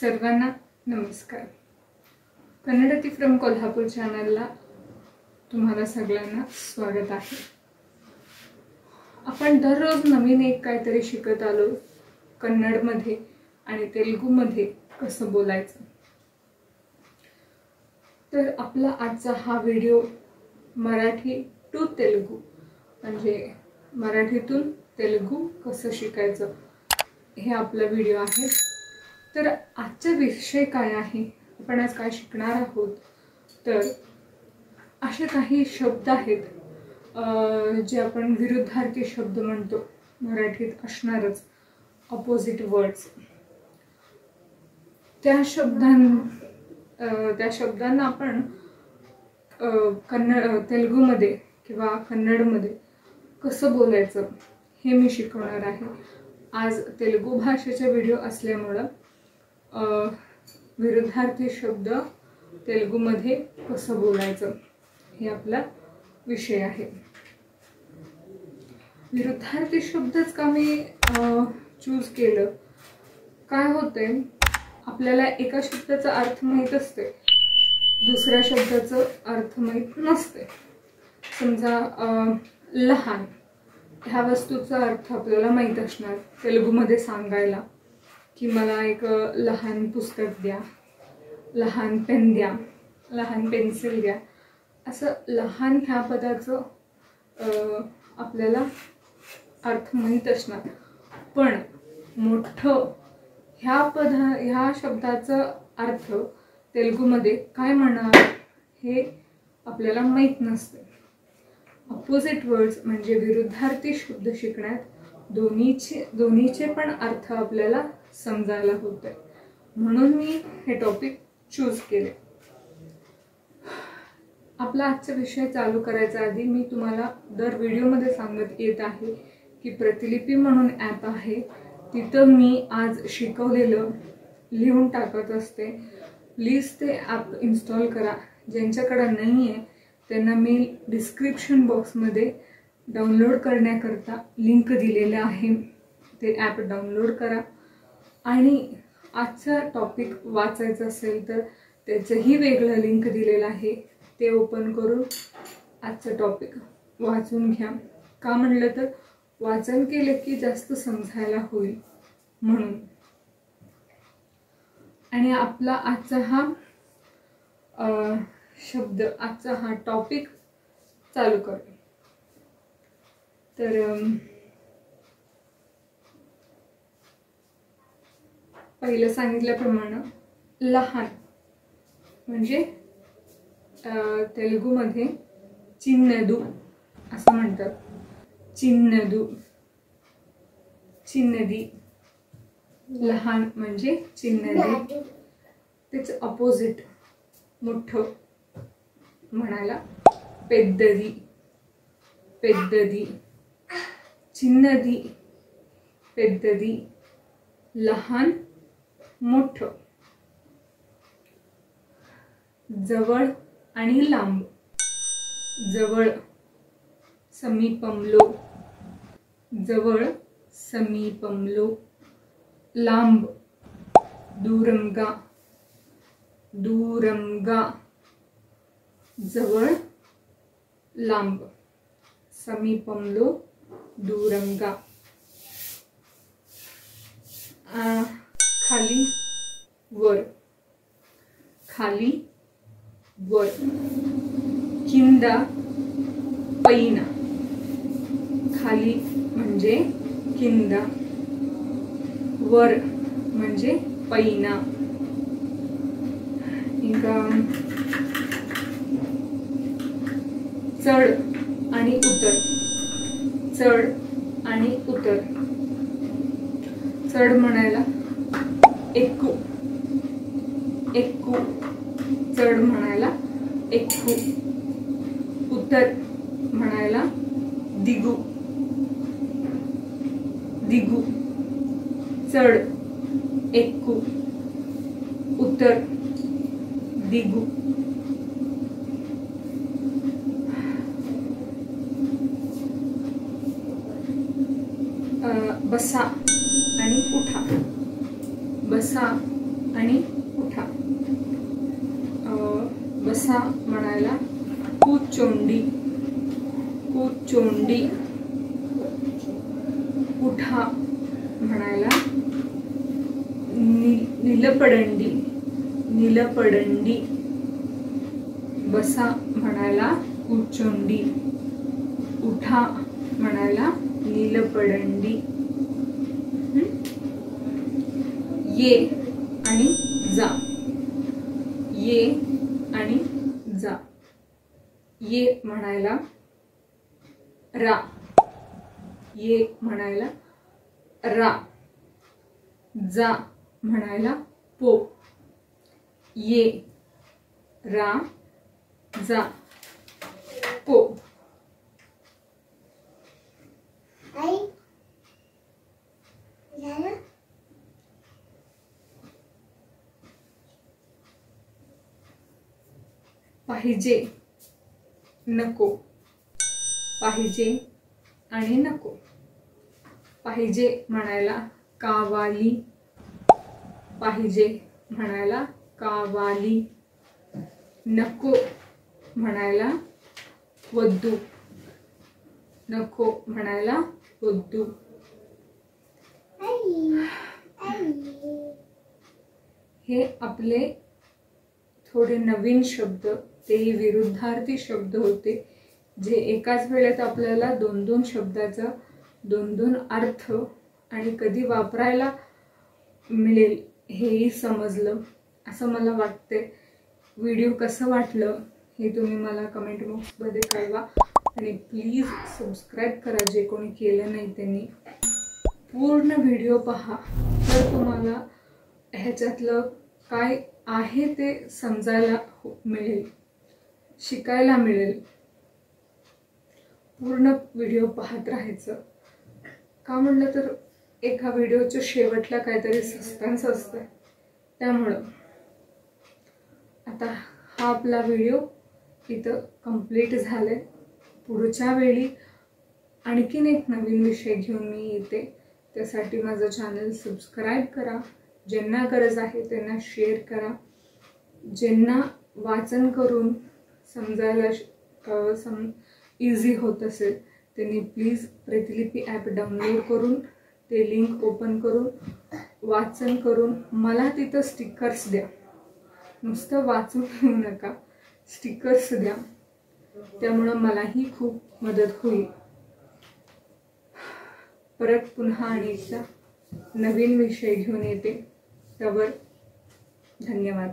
सर्वांना नमस्कार. कन्नडती फ्रॉम कोल्हापूर चॅनलला तुम्हाला सगळ्यांना स्वागत आहे. आपण दररोज नवीन एक काहीतरी शिकत आलो. कन्नडमध्ये आणि तेलुगूमध्ये कसं बोलायचं. तर आपला आजचा हा व्हिडिओ मराठी टू तेलुगू म्हणजे मराठीतून तेलुगू कसं शिकायचं हे आपला व्हिडिओ आहे. तर आजचा विषय काय आहे, आपण आज काय शिकणार आहोत, तर असे काही शब्द आहेत जे आपण विरुद्धार्थी शब्द म्हणतो. मराठीत असणारच ऑपोजिट वर्ड्स. त्या शब्दांना आपण तेलुगूमध्ये किंवा कन्नडमध्ये कसं बोलायचं हे मी शिकवणार आहे. आज तेलुगू भाषेचा व्हिडिओ असल्यामुळे विरुद्धार्थी शब्द तेलुगूमध्ये कसं बोलायचं हे आपला विषय आहे. विरुद्धार्थी शब्दच का मी चूज केलं, काय होतंय, आपल्याला एका शब्दाचा अर्थ माहीत असते, दुसऱ्या शब्दाचा अर्थ माहीत नसते. समजा लहान ह्या वस्तूचा अर्थ आपल्याला माहीत असणार, तेलुगूमध्ये सांगायला की मला एक लहान पुस्तक द्या, लहान पेन द्या, लहान पेन्सिल द्या. असं लहान ह्या पदाचं आपल्याला अर्थ माहीत असणार, पण मोठं ह्या शब्दाचा अर्थ तेलुगूमध्ये काय म्हणणार हे आपल्याला माहीत नसते. ऑपोजिट वर्ड्स म्हणजे विरुद्धार्थी शब्द शिकण्यात दोन्हीचे पण अर्थ आपल्याला समजायला होते. म्हणून मी हे टॉपिक चूज केले. आपला आजचा विषय चालू करायच्या आधी मी तुम्हाला दर व्हिडिओमध्ये सांगत येत आहे की प्रतिलिपी म्हणून ॲप आहे, तिथं मी आज शिकवलेलं लिहून टाकत असते. प्लीज ते ॲप इन्स्टॉल करा. ज्यांच्याकडे नाही आहे त्यांना मी डिस्क्रिप्शन बॉक्समध्ये डाउनलोड करण्याकरता लिंक दिलेलं आहे. ते ॲप डाउनलोड करा आणि आजचा टॉपिक वाचायचा असेल तर त्याचंही वेगळं लिंक दिलेलं आहे, ते ओपन करून आजचा टॉपिक वाचून घ्या. का म्हणलं तर वाचन केलं की जास्त समजायला होईल म्हणून. आणि आपला आजचा हा आजचा हा टॉपिक चालू करू. तर पहिलं सांगितल्याप्रमाणे लहान म्हणजे तेलुगूमध्ये चिन्नदू असं म्हणतात. चिन्नदू, चिन्नदी. लहान म्हणजे चिन्नदी. त्याचं ऑपोजिट मोठं म्हणायला पेद्ददी. पेद्ददी, चिन्नदी, पेद्ददी. लहान मोठं. जवळ आणि लांब. जवळ समीपमलो. जवळ समीपमलो. लांब दूरंगा. दूरंगा. जवळ लांब. समीपमलो दूरंगा. खाली वर. खाली वर. किंदा पैना. खाली म्हणजे किंदा, वर म्हणजे पैना. ఇంకా चढ आणि उतर. चढ आणि उतर. चढ म्हणायला एक्कू. एक्कू. चढ म्हणायला एक्कू. उतर म्हणायला दिगू. दिगू. चढ एक्कू, उतर दिगू. बसा आणि उठा. बसा आणि उठा. बसा म्हणायला कुचोंडी. कुचोंडी. उठा म्हणायला नीलपडंडी. नीलपडंडी. बसा म्हणायला कुचोंडी. उठा म्हणायला नीलपडंडी. ये आणि जा. ये आणि जा. ये म्हणायला रा. ये म्हणायला रा. जा म्हणायला पो. ये रा जा पो. पाहिजे नको. पाहिजे आणि नको. पाहिजे म्हणायला कावाली. पाहिजे म्हणायला कावाली. नको म्हणायला वद्दू. नको म्हणायला वद्दू. हे आपले थोडे नवीन शब्द, तेही विरुद्धार्थी शब्द होते, जे एकाच वेळेत आपल्याला दोन दोन शब्दाचा दोन दोन अर्थ आणि कधी वापरायला मिळेल हेही समजलं असं मला वाटते. व्हिडिओ कसं वाटलं हे तुम्ही मला कमेंट बॉक्समध्ये कळवा आणि प्लीज सबस्क्राईब करा जे कोणी केलं नाही त्यांनी. पूर्ण व्हिडिओ पहा तर तुम्हाला ह्याच्यातलं काय आहे ते समजायला मिळेल, शिकायला मिळेल. पूर्ण व्हिडिओ पाहत राहायचं. का म्हणलं तर एका व्हिडिओच्या शेवटला काहीतरी सस्पेन्स असतं, त्यामुळं आता हा आपला व्हिडिओ इथं कंप्लीट झालाय. पुढच्या वेळी आणखीन एक नवीन विषय घेऊन मी येते. त्यासाठी माझं चॅनल सबस्क्राईब करा. ज्यांना गरज आहे त्यांना शेअर करा. ज्यांना वाचन करून समजायला इझी होत असेल त्यांनी प्लीज प्रतिलिपी ॲप डाउनलोड करून ते लिंक ओपन करून वाचन करून मला तिथं स्टिकर्स द्या. नुसतं वाचून घेऊ नका, स्टिकर्स द्या. त्यामुळं मलाही खूप मदत होईल. परत पुन्हा आणि एकदा नवीन विषय घेऊन येते. तवर धन्यवाद.